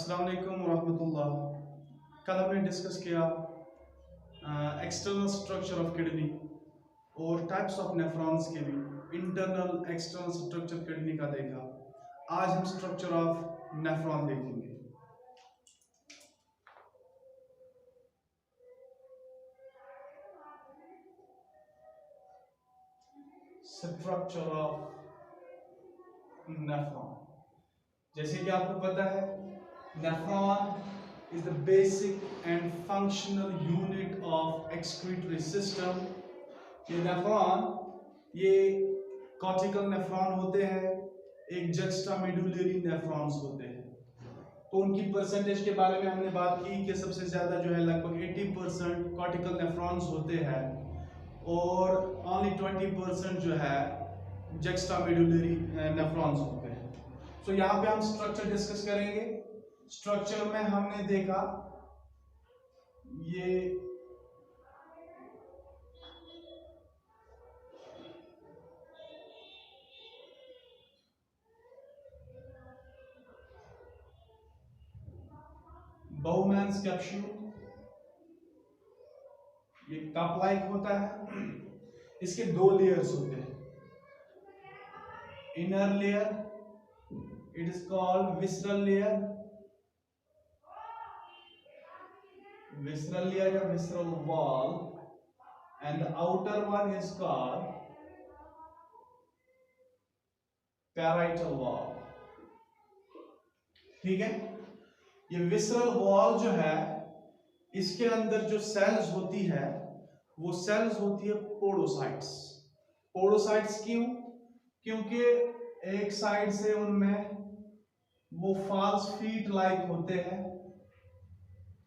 अस्सलाम वालेकुम रहमतुल्लाह। कल हमने डिस्कस किया एक्सटर्नल स्ट्रक्चर ऑफ किडनी और टाइप्स ऑफ नेफ्रॉन्स के भी इंटरनल एक्सटर्नल स्ट्रक्चर किडनी का देखा। आज हम स्ट्रक्चर ऑफ नेफ्रॉन देखेंगे। स्ट्रक्चर ऑफ नेफ्रॉन, जैसे कि आपको पता है nephron is the basic and functional unit of excretory system। ये नेफ्रॉन, ये कॉर्टिकल नेफ्रॉन होते हैं, एक जक्स्टामेडुलरी नेफ्रॉन्स होते हैं। तो उनकी परसेंटेज के बारे में हमने बात की कि सबसे ज़्यादा जो है लगभग 80% कॉर्टिकल नेफ्रॉन्स होते हैं और ओनली 20% जो है जक्स्टामेडुलरी नेफ्रॉन्स होते हैं। तो यहाँ पे हम स्ट्रक्चर डिस्कस करेंगे। स्ट्रक्चर में हमने देखा ये बाउमैन्स कैप्सूल, ये कप लाइक होता है। इसके दो लेयर्स होते हैं। Inner layer it is called visceral layer, या visceral wall, and the outer one is called parietal wall। ठीक है, ये visceral wall जो है इसके अंदर जो सेल्स होती है वो सेल्स होती है पोडोसाइट्स। पोडोसाइट्स क्यों? क्योंकि एक साइड से उनमें वो फॉल्स फीट लाइक होते हैं,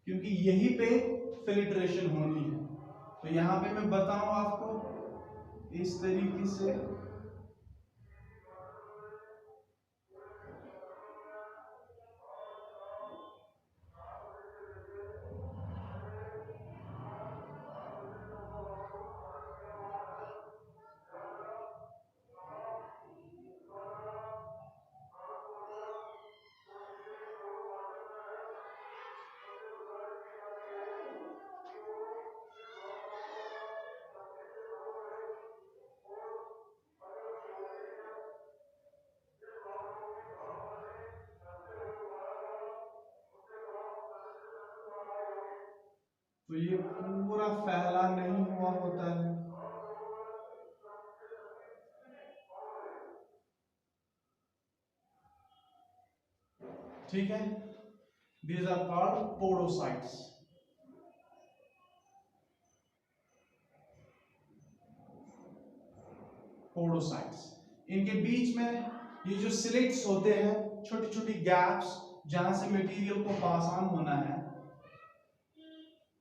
क्योंकि यहीं पे फिल्ट्रेशन होनी है। तो यहां पे मैं बताऊं आपको इस तरीके से तो ये पूरा फैला नहीं हुआ होता है। ठीक है, these are called podocytes. Podocytes, इनके बीच में ये जो स्लिट्स होते हैं, छोटी छोटी गैप्स जहां से मटेरियल को पास ऑन होना है,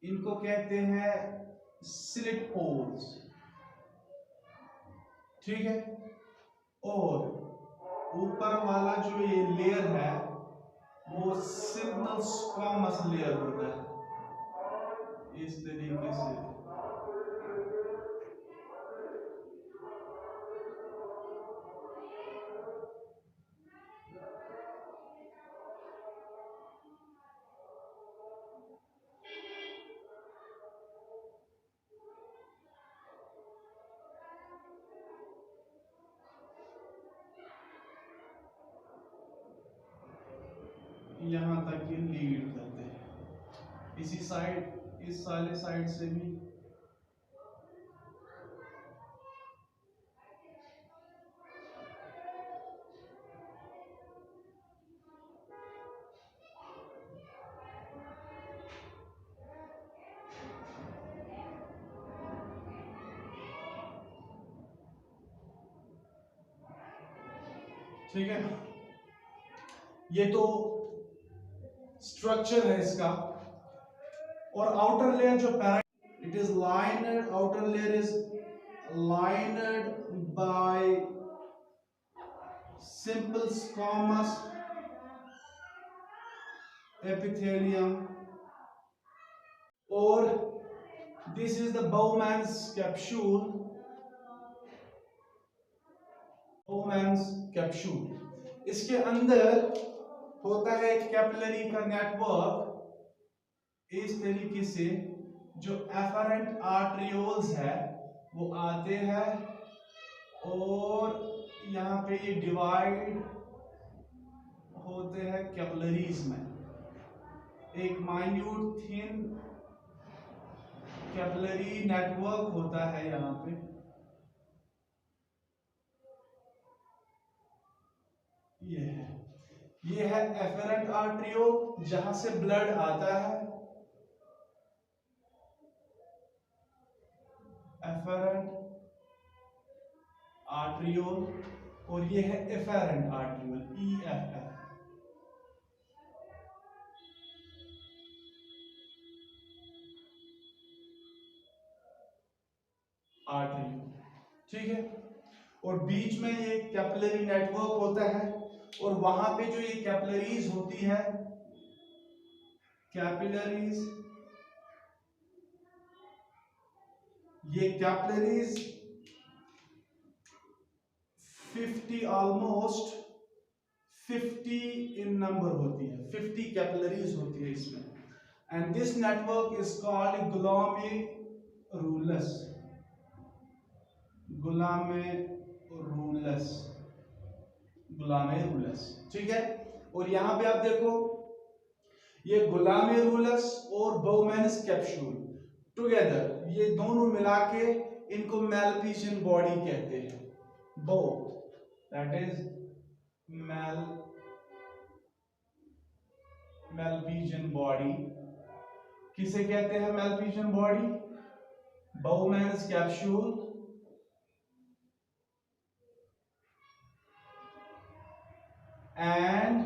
इनको कहते हैं स्लिट पोर्स। ठीक है, और ऊपर वाला जो ये लेयर है वो सिंपल स्क्वामस लेयर होता है इस तरीके से। यहां तक ये लीड करते हैं, इसी साइड, इस साले साइड से भी। ठीक है, ये तो स्ट्रक्चर है इसका। और आउटर लेयर जो it is lined, outer layer is lined by simple squamous epithelium, और this is the Bowman's capsule। Bowman's capsule, इसके अंदर होता है एक कैपिलरी का नेटवर्क इस तरीके से, जो एफरेंट आर्टरियोल्स है वो आते हैं और यहाँ पे ये डिवाइड होते हैं कैपिलरीज में। एक माइन्यूट थिन कैपिलरी नेटवर्क होता है यहाँ पे, ये है एफरेंट आर्टरियो जहां से ब्लड आता है, एफरेंट आर्टरियोल, और ये है एफरेंट आर्टरियोल, EFF आर्टरियोल, ठीक है। और बीच में ये कैपिलरी नेटवर्क होता है और वहां पे जो ये कैपिलरीज होती है, कैपिलरीज, ये कैपिलरीज 50 ऑलमोस्ट 50 इन नंबर होती है, 50 कैपिलरीज होती है इसमें। And this network is called glomerulus, glomerulus, glomerulus, ठीक है। और यहां पे आप देखो ये ग्लोमेरुलस और बाउमेन्स कैप्सूल टुगेदर, ये दोनों मिला के इनको मैलपीजियन बॉडी कहते हैं, बोथ, दैट इज मैलपीजियन बॉडी। किसे कहते हैं मैलपीजियन बॉडी? बाउमेन्स कैप्सूल एंड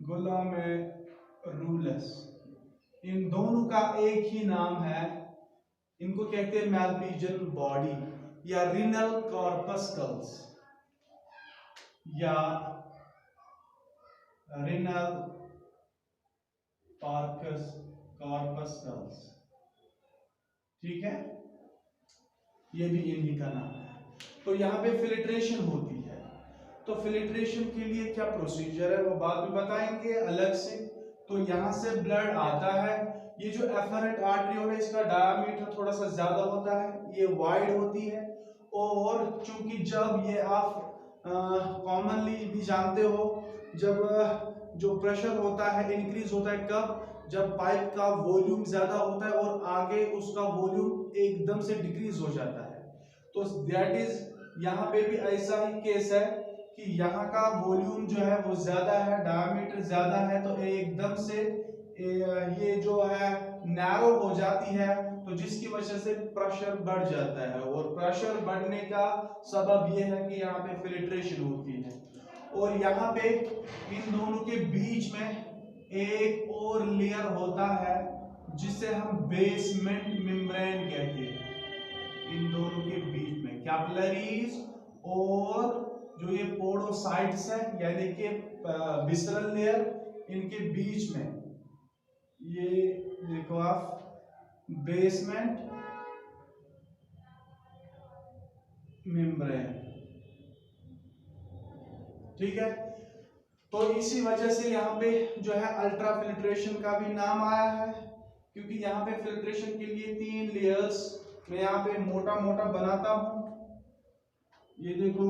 ग्लोमेरुलस, इन दोनों का एक ही नाम है, इनको कहते हैं मैलपीजियन बॉडी या रीनल कॉर्पस्कल्स या रीनल कॉर्पस्कल्स, ठीक है, ये भी इन्हीं का नाम है। तो यहाँ पे फिल्ट्रेशन होती है, तो फिल्ट्रेशन के लिए क्या प्रोसीजर है वो बाद में बताएंगे अलग से। तो यहाँ से ब्लड आता है, ये जो एफरेंट आर्टरियोल है इसका डायमीटर थोड़ा सा ज्यादा होता है, ये वाइड होती है, और चूंकि जब ये आप कॉमनली भी जानते हो, जब जो प्रेशर होता है इंक्रीज होता है कब? जब पाइप का वॉल्यूम ज्यादा होता है और आगे उसका वॉल्यूम एकदम से डिक्रीज हो जाता है। तो दैट इज यहाँ पे भी ऐसा ही केस है कि यहाँ का वॉल्यूम जो है वो ज्यादा है, डायमीटर ज्यादा है, तो एकदम से ये जो है नैरो हो जाती है, तो जिसकी वजह से प्रेशर बढ़ जाता है, और प्रेशर बढ़ने का सबब ये है कि यहाँ पे फिल्ट्रेशन होती है। और यहाँ पे इन दोनों के बीच में एक और लेयर होता है जिसे हम बेसमेंट मेम्ब्रेन कहते हैं, इन दोनों के बीच में कैपिलरीज और जो ये पोडोसाइट्स है यानी कि विसरल लेयर, इनके बीच में ये देखो आप बेसमेंट मेम्ब्रेन, ठीक है। तो इसी वजह से यहाँ पे जो है अल्ट्रा फिल्ट्रेशन का भी नाम आया है, क्योंकि यहाँ पे फिल्ट्रेशन के लिए 3 लेयर्स मैं यहाँ पे मोटा मोटा बनाता हूँ। ये देखो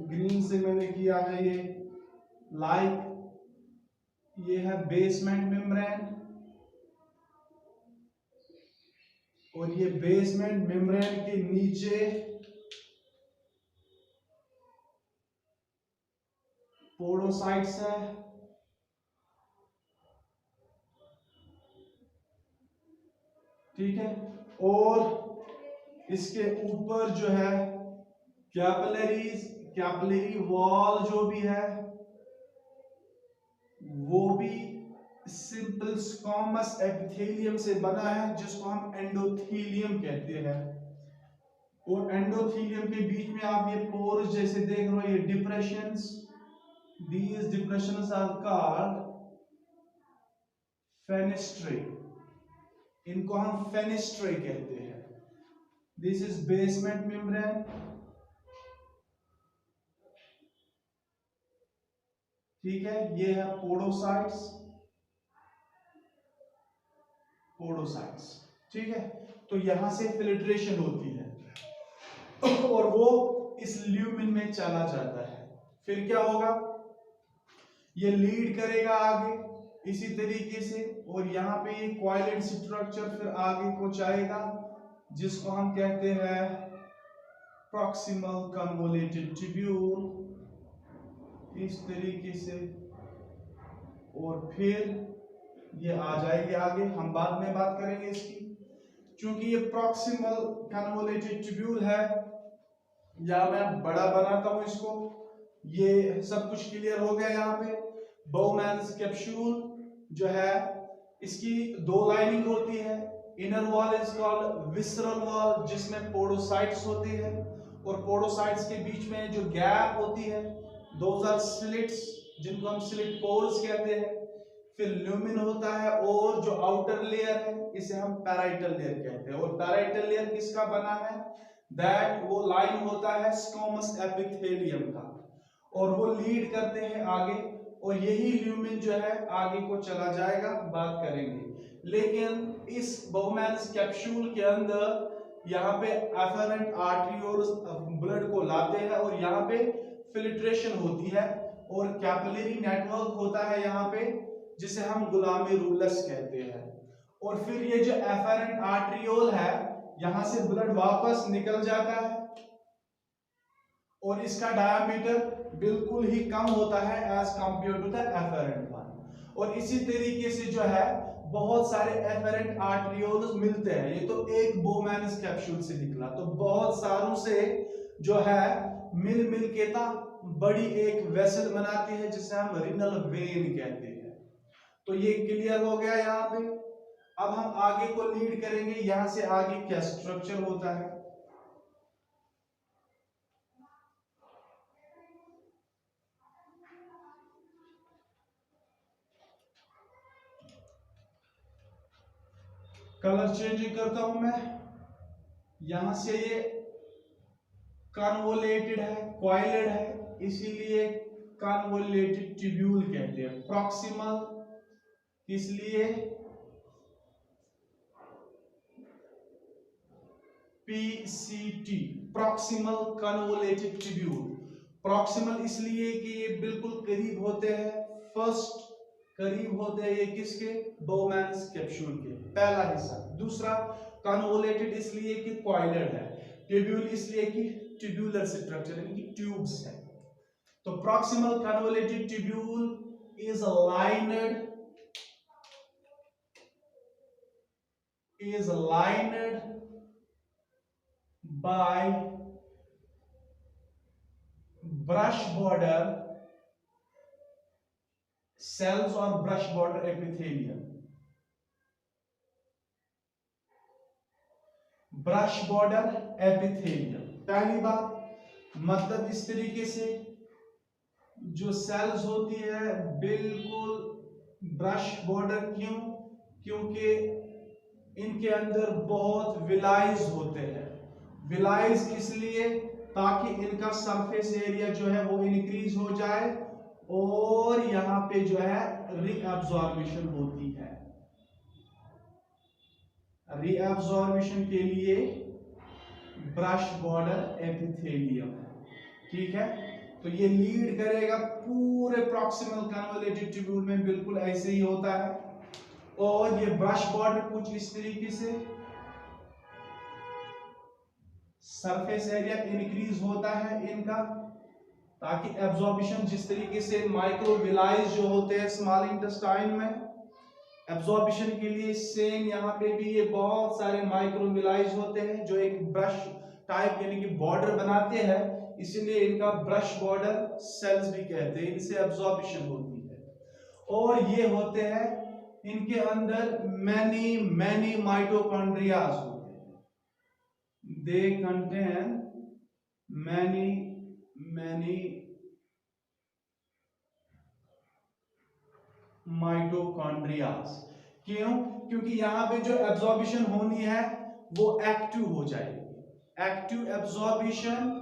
ग्रीन से मैंने किया है, ये लाइक ये है बेसमेंट मेम्ब्रेन, और ये बेसमेंट मेम्ब्रेन के नीचे पोडोसाइट्स है, ठीक है। और इसके ऊपर जो है कैपिलरीज, कैपिलरी वॉल जो भी है वो भी सिंपल स्क्वामस एपिथेलियम से बना है, जिसको हम एंडोथेलियम कहते हैं। और एंडोथेलियम के बीच में आप ये पोर्स जैसे देख रहे हो, ये depressions, these depressions are called fenestrae, इनको हम fenestrae कहते हैं। This is basement membrane, ठीक है, ये है पोडोसाइट्स, पोडोसाइट्स, ठीक है। तो यहां से फिल्ट्रेशन होती है और वो इस ल्यूमिन में चला जाता है। फिर क्या होगा, ये लीड करेगा आगे इसी तरीके से, और यहाँ पे ये कॉइलेड स्ट्रक्चर फिर आगे को जाएगा, जिसको हम कहते हैं प्रॉक्सिमल कन्वोलेटेड ट्यूब्यूल, इस तरीके से, और फिर ये आ जाएगी आगे। हम बाद में बात करेंगे इसकी, क्योंकि ये प्रॉक्सिमल कन्वोलेटेड ट्यूब्यूल है, या मैं बड़ा बनाता हूं इसको। ये सब कुछ क्लियर हो गया। यहाँ पे बाउमैन्स कैप्सूल जो है, इसकी दो लाइनिंग होती है। Inner wall is called visceral wall, जिसमें पोडोसाइट्स होती है, और पोडोसाइट्स के बीच में जो गैप होती है, दोज आर स्लिट्स, जिनको हम स्लिट पोर्स कहते हैं। फिर ल्यूमिन होता है, और जो आउटर लेयर है इसे हम पैराइटल लेयर कहते हैं। और पैराइटल लेयर किसका बना है, दैट वो लाइन होता है स्क्वैमस एपिथेलियम का, और वो लीड करते हैं आगे, और यही ल्यूमिन जो है आगे को चला जाएगा, बात करेंगे। लेकिन इस बाउमैन्स कैप्सूल के अंदर यहाँ पे एफरेंट आर्टरियोल्स ब्लड को लाते हैं, और यहाँ पे फिल्ट्रेशन होती है, और कैपिलरी नेटवर्क होता है यहाँ पे, जिसे हम गुलामी रूलस कहते हैं। और फिर ये जो एफरेंट आर्टरियोल है, यहां से ब्लड वापस निकल जाता है, और इसका डायमीटर बिल्कुल ही कम होता है as compare to the afferent one. और इसी तरीके से जो है बहुत सारे एफरेंट आर्टरियोल्स मिलते हैं। ये तो एक बाउमैन्स कैप्सूल से निकला, तो बहुत सारों से जो है मिल के बड़ी एक वेसल बनाती है, जिसे हम रीनल वेन कहते हैं। तो ये क्लियर हो गया यहाँ पे। अब हम आगे को लीड करेंगे, यहां से आगे क्या स्ट्रक्चर होता है। कलर चेंजिंग करता हूं मैं। यहां से ये कन्वोलेटेड है, कॉइलेड है, इसीलिए कन्वोलेटेड ट्यूब्यूल कहते हैं। प्रॉक्सिमल इसलिए PCT, proximal convoluted tubule. Proximal इसलिए कि ये बिल्कुल करीब होते हैं, फर्स्ट करीब होते हैं ये किसके, बाउमैन्स कैप्सूल के, पहला हिस्सा। दूसरा कन्वोलेटेड इसलिए कि कॉइलेड है, ट्यूब्यूल इसलिए कि ट्यूब्यूलर स्ट्रक्चर यानी कि ट्यूब्स है। तो proximal convoluted tubule is lined by brush border cells or brush border epithelium। Brush border epithelium, पहली बात मतलब इस तरीके से जो सेल्स होती है बिल्कुल ब्रश बॉर्डर। क्यों, क्योंकि इनके अंदर बहुत विलाइज होते हैं। विलाइज इसलिए ताकि इनका सरफेस एरिया जो है वो इंक्रीज हो जाए, और यहां पे जो है रीअब्जॉर्बिशन होती है। रीअब्जॉर्बिशन के लिए ब्रश बॉर्डर एपिथेलियम है, ठीक है। तो ये लीड करेगा पूरे प्रॉक्सिमल कन्वोलेटेड ट्यूब्यूल में, बिल्कुल ऐसे ही होता है। और ये ब्रश बॉर्डर कुछ इस तरीके से सरफेस एरिया इंक्रीज होता है इनका, ताकि एब्जॉर्बिशन, जिस तरीके से माइक्रोविलाइज जो होते हैं स्मॉल इंटेस्टाइन में, एब्जॉर्बिशन के लिए सेम यहाँ पे भी ये बहुत सारे माइक्रोविलाइज होते हैं जो एक ब्रश टाइप यानी कि बॉर्डर बनाते हैं, इसीलिए इनका ब्रश बॉर्डर सेल्स भी कहते हैं। इनसे एब्जॉर्बिशन होती है। और ये होते हैं, इनके अंदर मैनी माइटोकॉन्ड्रियाज होते हैं। They contain many mitochondrias. क्यों, क्योंकि यहां पे जो एब्जॉर्बिशन होनी है वो एक्टिव हो जाएगी, एक्टिव एब्जॉर्बिशन।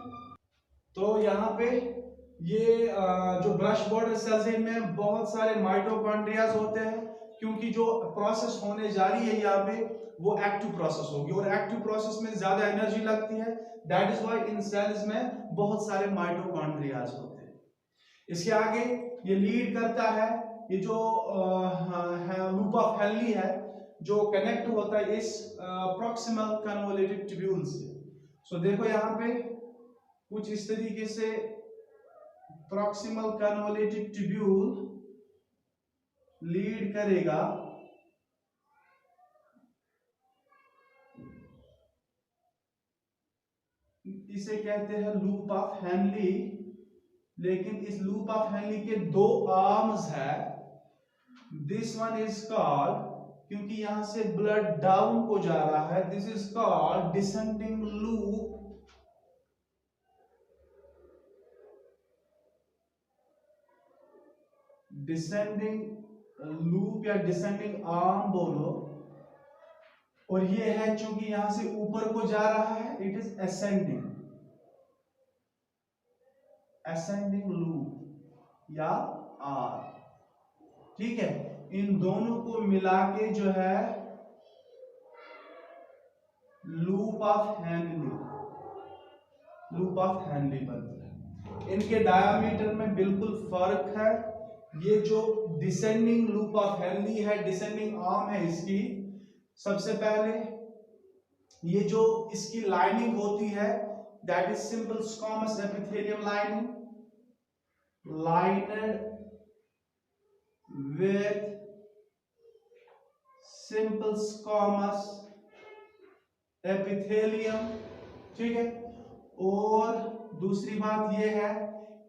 तो यहां पे ये जो ब्रश बॉर्डर सेल्स है इनमें बहुत सारे माइटोकॉन्ड्रियाज होते हैं, क्योंकि जो प्रोसेस होने जा रही है यहाँ पे वो एक्टिव प्रोसेस होगी और एक्टिव प्रोसेस में ज्यादा एनर्जी लगती है। That is why in cells में बहुत सारे माइटोकॉन्ड्रियाज होते हैं। इसके आगे ये लीड करता है, ये जो लूप ऑफ हेनली है जो कनेक्ट होता है इस प्रॉक्सिमल कन्वोल्यूटेड ट्यूब्यूल से। सो देखो यहाँ पे कुछ इस तरीके से प्रॉक्सिमल कन्वोल्यूटेड ट्यूब्यूल लीड करेगा इसे कहते हैं लूप ऑफ हेनली। लेकिन इस लूप ऑफ हेनली के दो आर्म्स है। दिस वन इज कॉल्ड, क्योंकि यहां से ब्लड डाउन को जा रहा है, this is called descending loop. Descending loop या डिसेंडिंग आर्म बोलो। और ये है चूंकि यहां से ऊपर को जा रहा है, it is ascending, ascending loop या आर। ठीक है, इन दोनों को मिला के जो है loop of Henley, loop of Henley बनता है। इनके डायामीटर में बिल्कुल फर्क है। ये जो डिसेंडिंग लूप ऑफ हेनली है, डिसेंडिंग आर्म है इसकी, सबसे पहले ये जो इसकी लाइनिंग होती है that is simple squamous epithelium lining, lined with simple squamous epithelium। ठीक है, और दूसरी बात ये है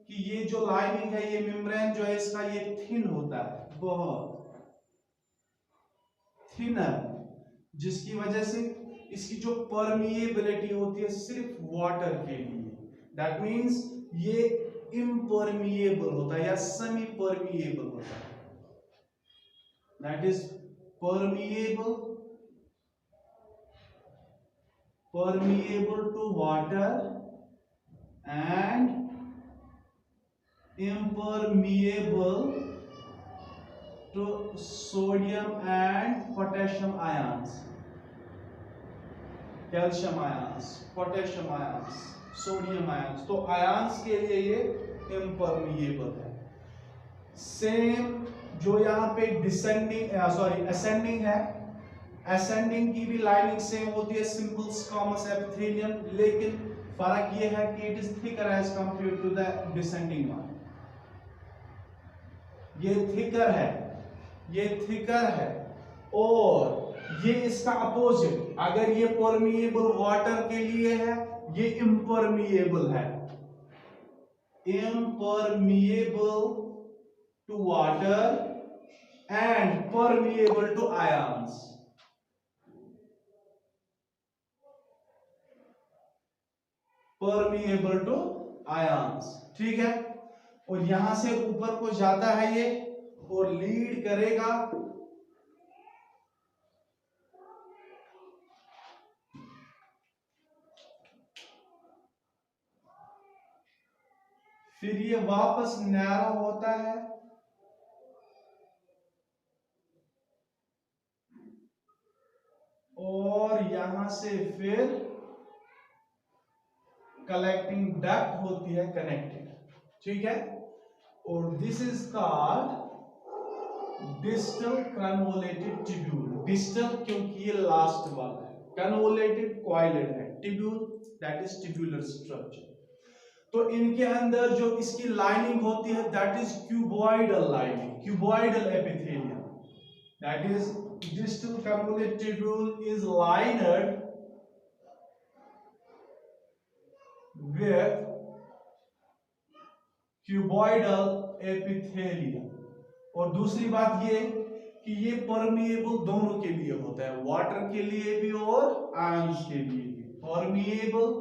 कि ये जो लाइनिंग है, ये मेम्ब्रेन जो है इसका ये थिन होता है, बहुत थिनर, जिसकी वजह से इसकी जो परमिएबिलिटी होती है सिर्फ वाटर के लिए, दैट मींस ये इम्परमिएबल होता है या सेमी परमिएबल होता है। That is permeable to water and impermeable to sodium and potassium ions, calcium ions, potassium ions, sodium ions। तो ions के लिए ये impermeable है। सेम जो यहाँ पे डिसेंडिंग असेंडिंग है, असेंडिंग की भी लाइनिंग सेम होती है, सिंपल स्क्वामस एपिथेलियम, लेकिन फर्क ये है कि it is thicker as compared to the descending one. ये थिकर है, ये थिकर है, और ये इसका अपोजिट। अगर ये परमिएबल वाटर के लिए है, ये इम्परमिएबल है, impermeable to water and permeable to ions। permeable to ions, ठीक है। और यहां से ऊपर को जाता है ये और लीड करेगा फिर ये वापस नैरो होता है और यहां से फिर कलेक्टिंग डक्ट होती है कनेक्टेड, ठीक है। और this is called distal convoluted tubule. Distal क्योंकि ये लास्ट वाला है, कन्वोलेटेड कॉइलेड है, tubule that is tubular structure. तो इनके अंदर जो इसकी लाइनिंग होती है that is cuboidal lining, cuboidal epithelium, that is distal convoluted tubule is lined with cuboidal epithelium। और दूसरी बात ये कि ये परमिएबल दोनों के लिए होता है, वाटर के लिए भी और आयंस के लिए भी, permeable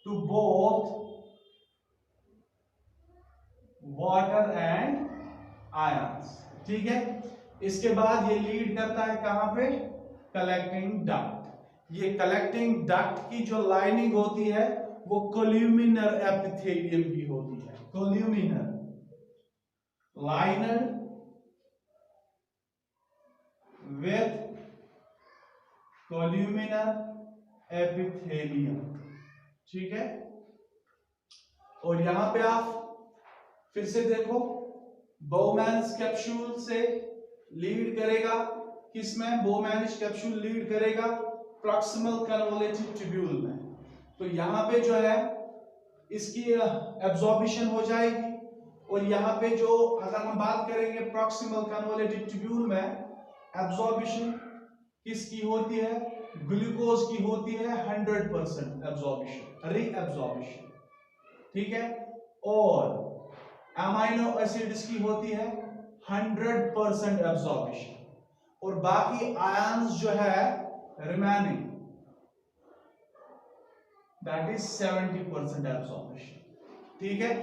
to both water and ions, ठीक है। इसके बाद ये लीड करता है कहां पे, कलेक्टिंग डक्ट। ये कलेक्टिंग डक्ट की जो लाइनिंग होती है वो कोल्यूमिनर एपिथेलियम भी होती है। कोल्यूमिनर, लाइनर विथ कोल्यूमिनर एपिथेलियम, ठीक है। और यहां पे आप फिर से देखो, बोवमैन्स कैप्सूल से लीड करेगा किसमें? बोवमैन्स कैप्सूल लीड करेगा प्रॉक्सिमल कन्वोलेटेड ट्यूब्यूल में। तो यहां पे जो है इसकी एब्जॉर्बिशन हो जाएगी, और यहाँ पे जो अगर हम बात करेंगे प्रॉक्सिमल कन्वोलेटेड ट्यूब्यूल में, एब्जॉर्बिशन किसकी होती है? ग्लूकोज की होती है 100% एब्जॉर्बिशन, रीएब्जॉर्बिशन, ठीक है। और अमाइनो एसिड्स की होती है 100% एब्जॉर्बिशन, और बाकी आयंस जो है रिमेनिंग, दैट इज 70% एब्जॉर्बिशन, ठीक है।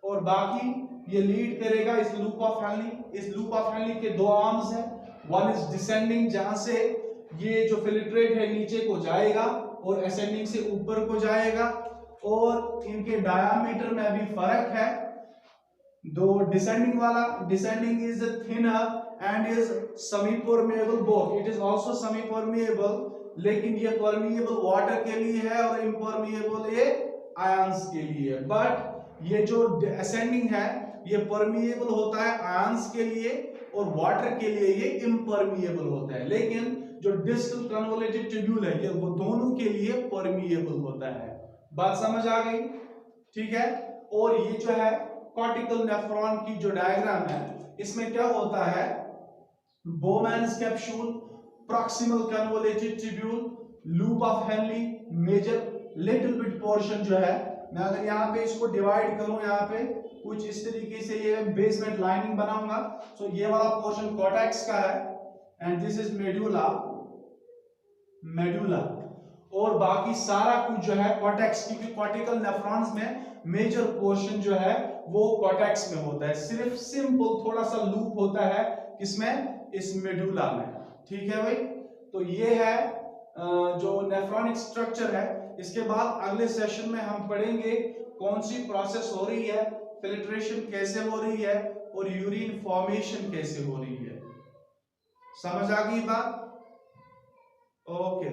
और बाकी ये लीड करेगा इस लूप ऑफ हेनली। इस लूप ऑफ हेनली के दो आर्म्स हैं, वन इज डिसेंडिंग, जहां से ये जो फिल्ट्रेट है नीचे को जाएगा, और असेंडिंग से ऊपर को जाएगा, और इनके डायामीटर में भी फर्क है। दो डिसेंडिंग वाला, descending is thinner and is semi permeable both, it is also semi permeable, लेकिन ये परमेएबल वाटर के लिए है और इम्परमेएबल ये आयंस के लिए। बट ये जो असेंडिंग है ये परमेएबल होता है आयंस के लिए, और वाटर के लिए ये इम्परमेएबल होता है। लेकिन जो डिस्टल कन्वोलेटेड ट्यूब्यूल है ये वो दोनों के लिए परमेएबल होता है। बात समझ आ गई, ठीक है। और ये जो है कॉर्टिकल नेफ्रॉन की जो डायग्राम है, इसमें क्या होता है? Bowman's capsule, proximal convoluted tubule, loop of Henle, major little bit portion जो है, मैं अगर यहाँ पे इसको डिवाइड करूं, यहाँ पे कुछ इस तरीके से ये बेसमेंट लाइनिंग बनाऊंगा। सो ये वाला पोर्शन कॉर्टेक्स का है, and this is medulla, medulla, और बाकी सारा कुछ जो है कॉर्टेक्स, क्योंकि कॉर्टिकल नेफ्रॉन्स में मेजर पोर्शन जो है वो कॉर्टेक्स में होता है। सिर्फ सिंपल थोड़ा सा लूप होता है किसमें? इस मेडुला में, ठीक है भाई। तो ये है जो नेफ्रॉनिक स्ट्रक्चर है। इसके बाद अगले सेशन में हम पढ़ेंगे कौन सी प्रोसेस हो रही है, फिल्ट्रेशन कैसे हो रही है, और यूरिन फॉर्मेशन कैसे हो रही है। समझ आ गई बात? ओके।